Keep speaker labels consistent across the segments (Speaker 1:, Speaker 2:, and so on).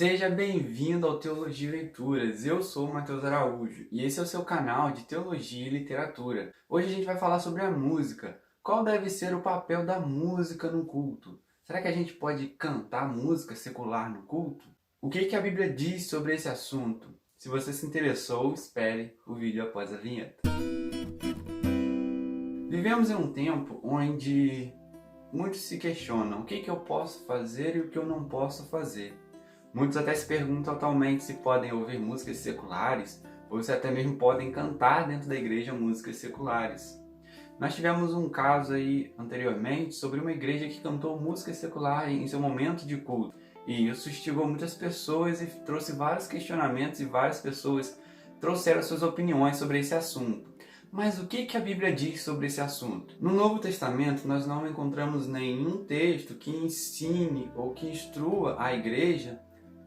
Speaker 1: Seja bem-vindo ao Teologia e Leituras. Eu sou o Matheus Araújo e esse é o seu canal de Teologia e Literatura. Hoje a gente vai falar sobre a música. Qual deve ser o papel da música no culto? Será que a gente pode cantar música secular no culto? O que a Bíblia diz sobre esse assunto? Se você se interessou, espere o vídeo após a vinheta. Vivemos em um tempo onde muitos se questionam o que eu posso fazer e o que eu não posso fazer. Muitos até se perguntam atualmente se podem ouvir músicas seculares ou se até mesmo podem cantar dentro da igreja músicas seculares. Nós tivemos um caso aí anteriormente sobre uma igreja que cantou música secular em seu momento de culto. E isso instigou muitas pessoas e trouxe vários questionamentos e várias pessoas trouxeram suas opiniões sobre esse assunto. Mas o que a Bíblia diz sobre esse assunto? No Novo Testamento nós não encontramos nenhum texto que ensine ou que instrua a igreja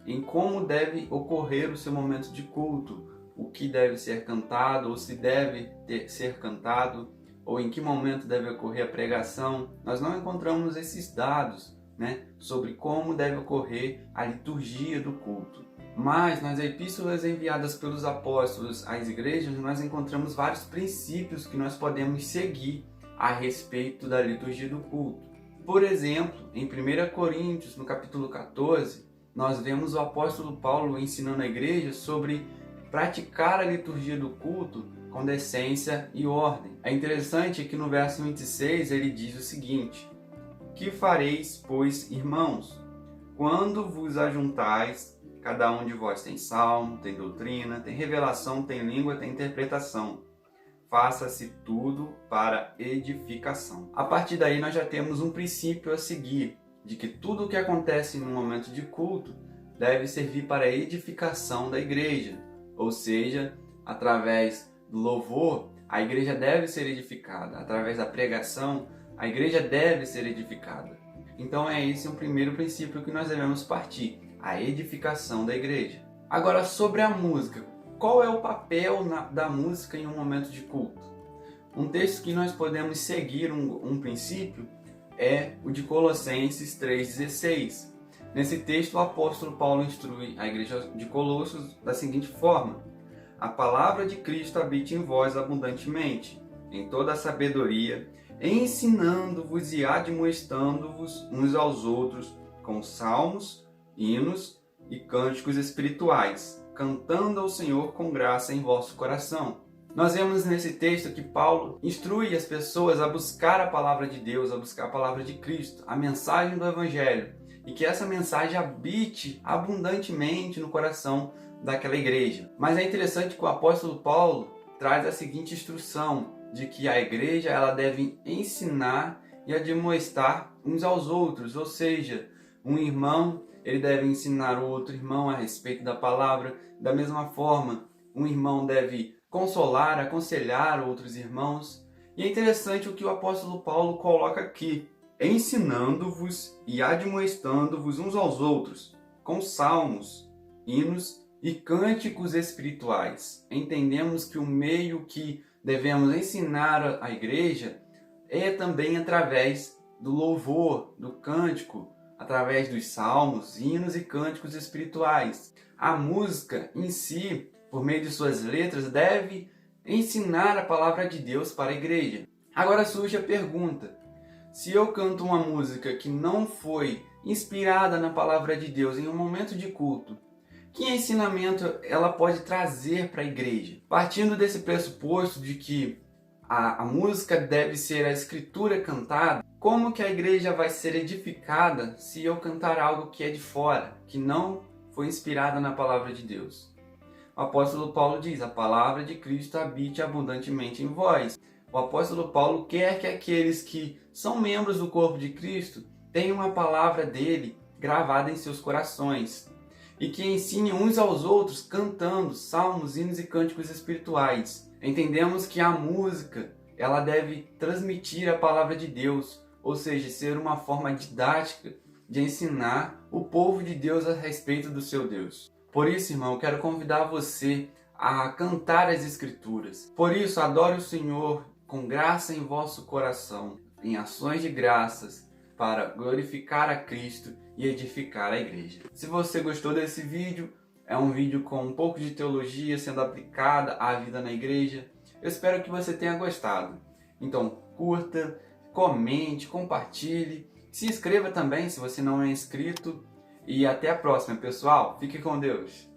Speaker 1: em como deve ocorrer o seu momento de culto, o que deve ser cantado ou se deve ser cantado, ou em que momento deve ocorrer a pregação. Nós não encontramos esses dados, sobre como deve ocorrer a liturgia do culto. Mas nas epístolas enviadas pelos apóstolos às igrejas, nós encontramos vários princípios que nós podemos seguir a respeito da liturgia do culto. Por exemplo, em 1 Coríntios, no capítulo 14, nós vemos o apóstolo Paulo ensinando a igreja sobre praticar a liturgia do culto com decência e ordem. É interessante que no verso 26 ele diz o seguinte: "Que fareis, pois, irmãos, quando vos ajuntais, cada um de vós tem salmo, tem doutrina, tem revelação, tem língua, tem interpretação. Faça-se tudo para edificação." A partir daí nós já temos um princípio a seguir, de que tudo o que acontece no momento de culto deve servir para a edificação da igreja. Ou seja, através do louvor, a igreja deve ser edificada. Através da pregação, a igreja deve ser edificada. Então é esse um primeiro princípio que nós devemos partir, a edificação da igreja. Agora, sobre a música. Qual é o papel da música em um momento de culto? Um texto que nós podemos seguir um princípio é o de Colossenses 3,16. Nesse texto, o apóstolo Paulo instrui a igreja de Colossos da seguinte forma: "A palavra de Cristo habite em vós abundantemente, em toda a sabedoria, ensinando-vos e admoestando-vos uns aos outros com salmos, hinos e cânticos espirituais, cantando ao Senhor com graça em vosso coração." Nós vemos nesse texto que Paulo instrui as pessoas a buscar a palavra de Deus, a buscar a palavra de Cristo, a mensagem do Evangelho, e que essa mensagem habite abundantemente no coração daquela igreja. Mas é interessante que o apóstolo Paulo traz a seguinte instrução, de que a igreja ela deve ensinar e admoestar uns aos outros, ou seja, um irmão ele deve ensinar o outro irmão a respeito da palavra, da mesma forma, um irmão deve consolar, aconselhar outros irmãos. E é interessante o que o apóstolo Paulo coloca aqui: ensinando-vos e admoestando-vos uns aos outros, com salmos, hinos e cânticos espirituais. Entendemos que o meio que devemos ensinar a igreja é também através do louvor, do cântico, através dos salmos, hinos e cânticos espirituais. A música em si, por meio de suas letras, deve ensinar a palavra de Deus para a igreja. Agora surge a pergunta: se eu canto uma música que não foi inspirada na palavra de Deus em um momento de culto, que ensinamento ela pode trazer para a igreja? Partindo desse pressuposto de que a música deve ser a escritura cantada, como que a igreja vai ser edificada se eu cantar algo que é de fora, que não foi inspirada na palavra de Deus? O apóstolo Paulo diz: "A palavra de Cristo habite abundantemente em vós." O apóstolo Paulo quer que aqueles que são membros do corpo de Cristo tenham a palavra dele gravada em seus corações e que ensinem uns aos outros cantando salmos, hinos e cânticos espirituais. Entendemos que a música ela deve transmitir a palavra de Deus, ou seja, ser uma forma didática de ensinar o povo de Deus a respeito do seu Deus. Por isso, irmão, eu quero convidar você a cantar as Escrituras. Por isso, adore o Senhor com graça em vosso coração, em ações de graças, para glorificar a Cristo e edificar a igreja. Se você gostou desse vídeo, é um vídeo com um pouco de teologia sendo aplicada à vida na igreja. Eu espero que você tenha gostado. Então, curta, comente, compartilhe, se inscreva também se você não é inscrito. E até a próxima, pessoal. Fique com Deus.